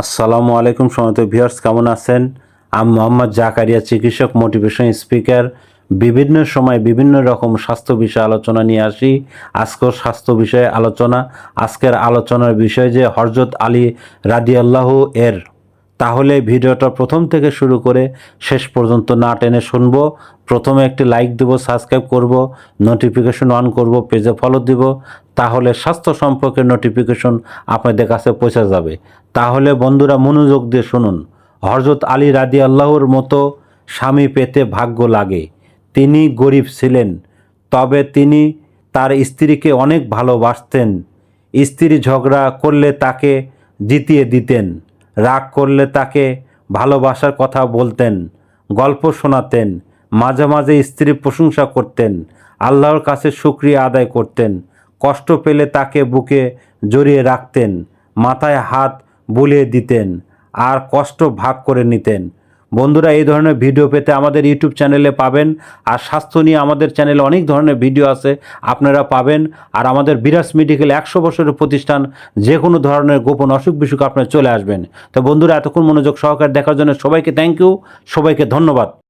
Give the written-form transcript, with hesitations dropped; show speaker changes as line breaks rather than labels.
আসসালামু আলাইকুম সম্মানিত ভিউয়ার্স, কেমন আছেন? আমি মোহাম্মদ জাকারিয়া, চিকিৎসক, মোটিভেশন স্পিকার। বিভিন্ন সময় বিভিন্ন রকম স্বাস্থ্য বিষয়ে আলোচনা নিয়ে আসি। আজকেও স্বাস্থ্য বিষয়ে আলোচনা। আজকের আলোচনার বিষয় যে হযরত আলী রাদিয়াল্লাহু এর। তাহলে ভিডিওটা প্রথম থেকে শুরু করে শেষ পর্যন্ত না টেনে শুনবো। প্রথমে একটি লাইক দেব, সাবস্ক্রাইব করব, নোটিফিকেশন অন করব, পেজে ফলো দিব। তাহলে স্বাস্থ্য সম্পর্কে নোটিফিকেশন আপনাদের কাছে পৌঁছে যাবে। তাহলে বন্ধুরা মনোযোগ দিয়ে শুনুন। হযরত আলী রাদিয়াল্লাহুর মতো স্বামী পেতে ভাগ্য লাগে। তিনি গরিব ছিলেন, তবে তিনি তার স্ত্রীকে অনেক ভালোবাসতেন। স্ত্রী ঝগড়া করলে তাকে জিতিয়ে দিতেন, রাগ করলে তাকে ভালোবাসার কথা বলতেন, গল্প শোনাতেন, মাঝে মাঝে স্ত্রীর প্রশংসা করতেন, আল্লাহর কাছে শুকরিয়া আদায় করতেন, কষ্ট পেলে তাকে বুকে জড়িয়ে রাখতেন, মাথায় হাত বুলিয়ে দিতেন আর কষ্ট ভাগ করে নিতেন। বন্ধুরা, এই ধরনের ভিডিও পেতে আমাদের ইউটিউব চ্যানেলে পাবেন। আর স্বাস্থ্য নিয়ে আমাদের চ্যানেলে অনেক ধরনের ভিডিও আছে, আপনারা পাবেন। আর আমাদের বিরাজ মেডিকেল 100 বছরের প্রতিষ্ঠান। যে কোনো ধরনের গোপন অসুখ বিসুখ আপনারা চলে আসবেন। তো বন্ধুরা, এতক্ষণ মনোযোগ সহকারে দেখার জন্য সবাইকে থ্যাংক ইউ, সবাইকে ধন্যবাদ।